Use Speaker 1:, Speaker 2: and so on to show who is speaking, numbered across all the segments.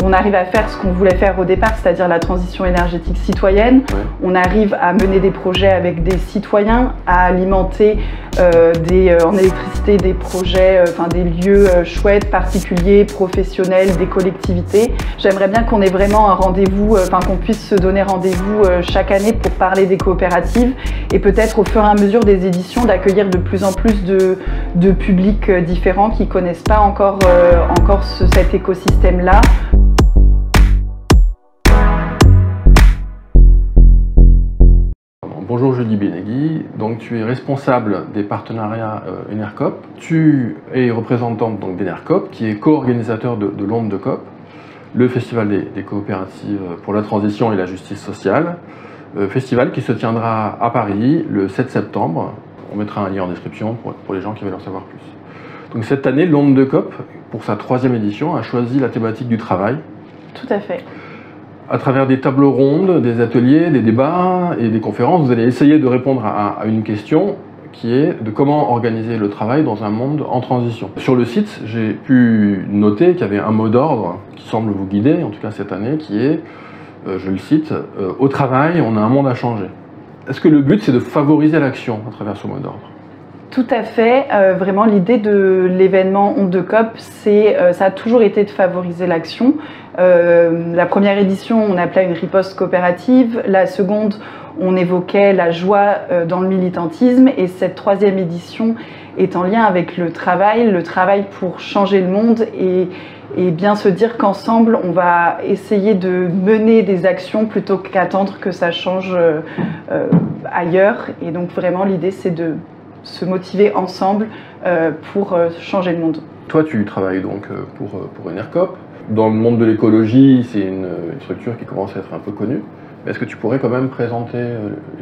Speaker 1: on arrive à faire ce qu'on voulait faire au départ, c'est-à-dire la transition énergétique citoyenne. Ouais. On arrive à mener des projets avec des citoyens, à alimenter en électricité des projets, des lieux chouettes, particuliers, professionnels, des collectivités. J'aimerais bien qu'on ait vraiment un rendez-vous, qu'on puisse se donner rendez-vous chaque année pour parler des coopératives et peut-être au fur et à mesure des éditions d'accueillir de plus en plus de publics différents qui ne connaissent pas encore cet écosystème-là.
Speaker 2: Bonjour Julie Benegui, donc tu es responsable des partenariats Enercop. Tu es représentante d'Enercop qui est co-organisateur de l'Onde de COP, le festival des coopératives pour la transition et la justice sociale. Festival qui se tiendra à Paris le 7 septembre. On mettra un lien en description pour les gens qui veulent en savoir plus. Donc cette année, l'Onde de COP, pour sa 3e édition, a choisi la thématique du travail.
Speaker 1: Tout à fait.
Speaker 2: À travers des tables rondes, des ateliers, des débats et des conférences, vous allez essayer de répondre à une question qui est de comment organiser le travail dans un monde en transition. Sur le site, j'ai pu noter qu'il y avait un mot d'ordre qui semble vous guider, en tout cas cette année, qui est, je le cite, « Au travail, on a un monde à changer ». Est-ce que le but, c'est de favoriser l'action à travers ce mot d'ordre ?
Speaker 1: Tout à fait. Vraiment, l'idée de l'événement Onde de COP, ça a toujours été de favoriser l'action. La première édition, on appelait une riposte coopérative. La seconde, on évoquait la joie dans le militantisme. Et cette 3e édition est en lien avec le travail pour changer le monde et bien se dire qu'ensemble, on va essayer de mener des actions plutôt qu'attendre que ça change ailleurs. Et donc vraiment, l'idée, c'est de se motiver ensemble pour changer le monde. Toi,
Speaker 2: tu travailles donc pour Enercop. Dans le monde de l'écologie, c'est une structure qui commence à être un peu connue. Est-ce que tu pourrais quand même présenter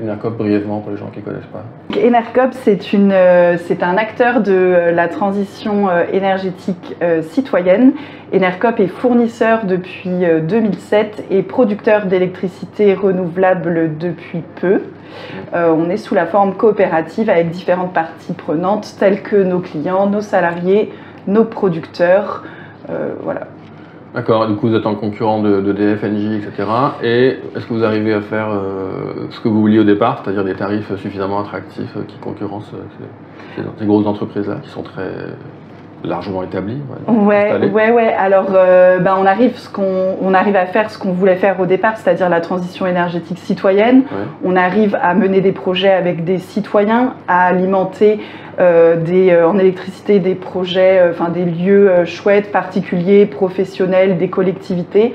Speaker 2: Enercop brièvement pour les gens qui ne connaissent pas?
Speaker 1: Enercop, c'est un acteur de la transition énergétique citoyenne. Enercop est fournisseur depuis 2007 et producteur d'électricité renouvelable depuis peu. On est sous la forme coopérative avec différentes parties prenantes telles que nos clients, nos salariés, nos producteurs. Voilà.
Speaker 2: D'accord, du coup vous êtes en concurrent d'EDF, Engie, etc. Et est-ce que vous arrivez à faire ce que vous vouliez au départ, c'est-à-dire des tarifs suffisamment attractifs qui concurrencent ces grosses entreprises-là, qui sont très largement établies?
Speaker 1: Ouais. Alors, on arrive à faire ce qu'on voulait faire au départ, c'est-à-dire la transition énergétique citoyenne. Ouais. On arrive à mener des projets avec des citoyens, à alimenter en électricité des projets, des lieux chouettes, particuliers, professionnels, des collectivités.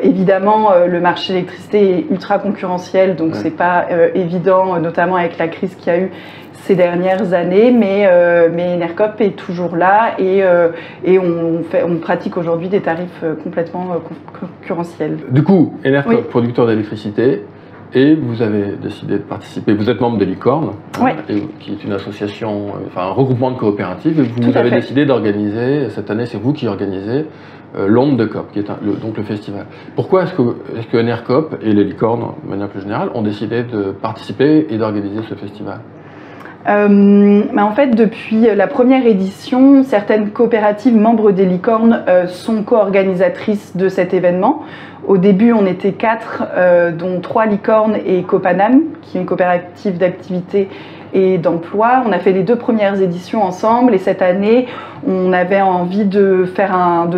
Speaker 1: Évidemment, le marché de l'électricité est ultra concurrentiel, donc c'est pas évident, notamment avec la crise qu'il y a eu ces dernières années, mais Enercop est toujours là et on pratique aujourd'hui des tarifs complètement concurrentiels.
Speaker 2: Du coup, Enercop, producteur d'électricité, et vous avez décidé de participer, vous êtes membre de Licorne, qui est une association, un regroupement de coopératives, et vous avez décidé d'organiser, cette année c'est vous qui organisez, l'Onde de COP, qui est donc le festival. Pourquoi est-ce que Enercop et les Licornes, de manière plus générale, ont décidé de participer et d'organiser ce festival?
Speaker 1: En fait, depuis la première édition, certaines coopératives membres des Licornes sont co-organisatrices de cet événement. Au début, on était 4, dont 3 Licornes et Copanam, qui est une coopérative d'activité et d'emploi. On a fait les 2 premières éditions ensemble et cette année, on avait envie de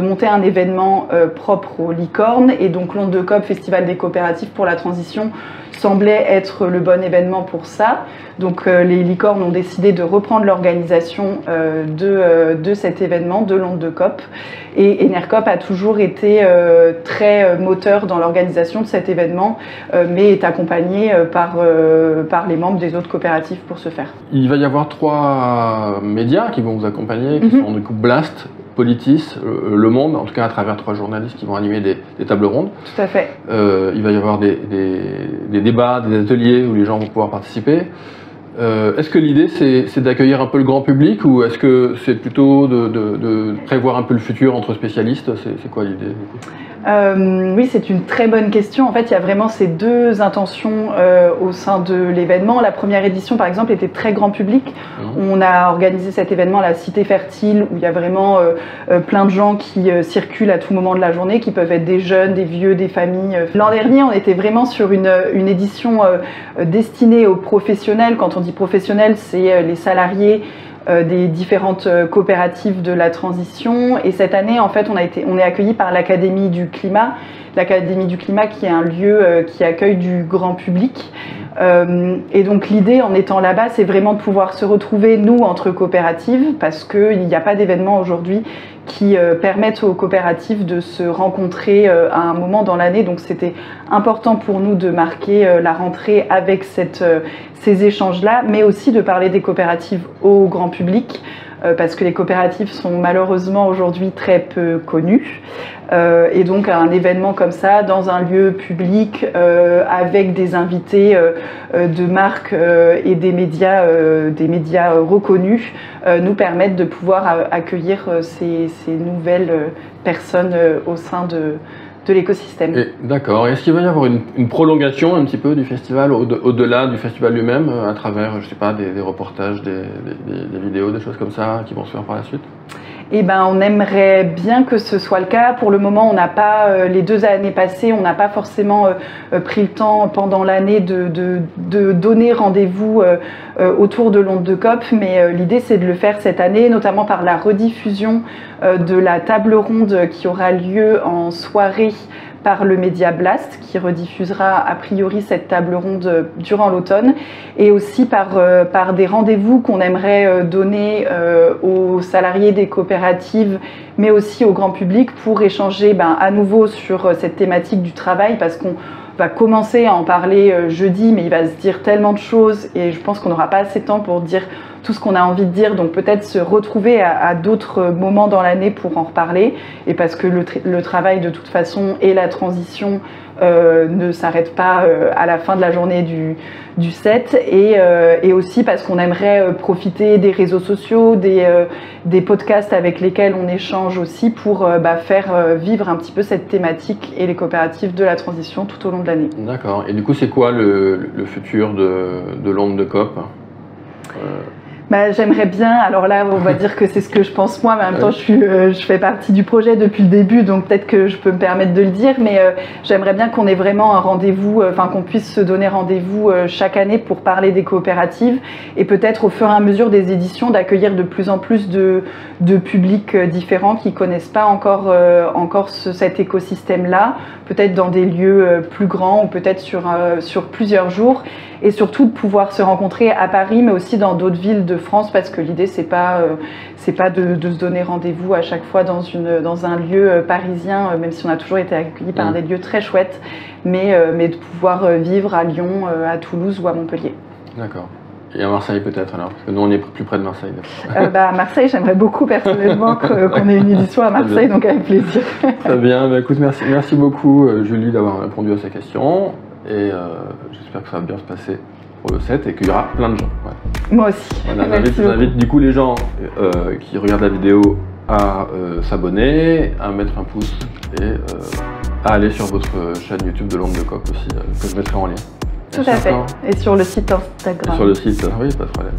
Speaker 1: monter un événement propre aux Licornes et donc l'Onde de COP, Festival des coopératives pour la transition, semblait être le bon événement pour ça. Donc les Licornes ont décidé de reprendre l'organisation de cet événement, de l'Onde de COP. Et Enercop a toujours été très moteur dans l'organisation de cet événement, mais est accompagné par les membres des autres coopératives pour ce faire.
Speaker 2: Il va y avoir 3 médias qui vont vous accompagner, qui sont du coup Blast, Politis, Le Monde, en tout cas à travers 3 journalistes qui vont animer des tables rondes.
Speaker 1: Tout à fait.
Speaker 2: Il va y avoir des débats, des ateliers où les gens vont pouvoir participer. Est-ce que l'idée c'est d'accueillir un peu le grand public ou est-ce que c'est plutôt de prévoir un peu le futur entre spécialistes? C'est quoi l'idée?
Speaker 1: Oui, c'est une très bonne question. En fait, il y a vraiment ces deux intentions au sein de l'événement. La première édition, par exemple, était très grand public. On a organisé cet événement à la Cité Fertile, où il y a vraiment plein de gens qui circulent à tout moment de la journée, qui peuvent être des jeunes, des vieux, des familles. L'an dernier, on était vraiment sur une édition destinée aux professionnels. Quand on dit professionnels, c'est les salariés des différentes coopératives de la transition. Et cette année, en fait, on est accueilli par l'Académie du Climat. L'Académie du Climat qui est un lieu qui accueille du grand public. Et donc l'idée en étant là-bas, c'est vraiment de pouvoir se retrouver, nous, entre coopératives, parce qu'il n'y a pas d'événements aujourd'hui qui permettent aux coopératives de se rencontrer à un moment dans l'année. Donc c'était important pour nous de marquer la rentrée avec ces échanges-là, mais aussi de parler des coopératives au grand public, parce que les coopératives sont malheureusement aujourd'hui très peu connues. Et donc un événement comme ça, dans un lieu public, avec des invités de marques et des médias reconnus, nous permettent de pouvoir accueillir ces nouvelles personnes au sein de l'écosystème.
Speaker 2: D'accord. Est-ce qu'il va y avoir une prolongation un petit peu du festival, au-delà du festival lui-même, à travers, je sais pas, des reportages, des vidéos, des choses comme ça qui vont se faire par la suite?
Speaker 1: Eh ben, on aimerait bien que ce soit le cas. Pour le moment, on n'a pas, les 2 années passées, on n'a pas forcément pris le temps pendant l'année de donner rendez-vous autour de l'onde de COP, mais l'idée c'est de le faire cette année, notamment par la rediffusion de la table ronde qui aura lieu en soirée par le Média Blast, qui rediffusera a priori cette table ronde durant l'automne, et aussi par des rendez-vous qu'on aimerait donner aux salariés des coopératives, mais aussi au grand public, pour échanger à nouveau sur cette thématique du travail, parce qu'on va commencer à en parler jeudi, mais il va se dire tellement de choses, et je pense qu'on n'aura pas assez de temps pour dire tout ce qu'on a envie de dire, donc peut-être se retrouver à d'autres moments dans l'année pour en reparler, et parce que le travail de toute façon et la transition ne s'arrête pas à la fin de la journée du 7, et aussi parce qu'on aimerait profiter des réseaux sociaux, des podcasts avec lesquels on échange aussi, pour faire vivre un petit peu cette thématique et les coopératives de la transition tout au long de l'année.
Speaker 2: D'accord. Et du coup, c'est quoi le futur de l'onde de COP?
Speaker 1: J'aimerais bien, alors là on va dire que c'est ce que je pense moi, mais en même temps je fais partie du projet depuis le début, donc peut-être que je peux me permettre de le dire, mais j'aimerais bien qu'on ait vraiment un rendez-vous, qu'on puisse se donner rendez-vous chaque année pour parler des coopératives, et peut-être au fur et à mesure des éditions d'accueillir de plus en plus de publics différents qui ne connaissent pas encore cet écosystème-là, peut-être dans des lieux plus grands ou peut-être sur plusieurs jours, et surtout de pouvoir se rencontrer à Paris, mais aussi dans d'autres villes de France, parce que l'idée c'est pas de se donner rendez-vous à chaque fois dans un lieu parisien, même si on a toujours été accueillis par des lieux très chouettes, mais de pouvoir vivre à Lyon, à Toulouse ou à Montpellier.
Speaker 2: D'accord. Et à Marseille peut-être alors, parce que nous on est plus près de Marseille.
Speaker 1: À Marseille, j'aimerais beaucoup personnellement qu'on ait une édition à Marseille, donc avec plaisir.
Speaker 2: Très bien, écoute, merci beaucoup Julie d'avoir répondu à ces questions, et j'espère que ça va bien se passer pour le 7 et qu'il y aura plein de gens. Ouais.
Speaker 1: Moi aussi.
Speaker 2: Voilà, j'invite du coup les gens qui regardent la vidéo à s'abonner, à mettre un pouce et à aller sur votre chaîne YouTube de l'onde de COP aussi, que je mettrai en lien.
Speaker 1: Tout à fait. Et sur le site Instagram.
Speaker 2: Et sur le site, oui, pas de problème.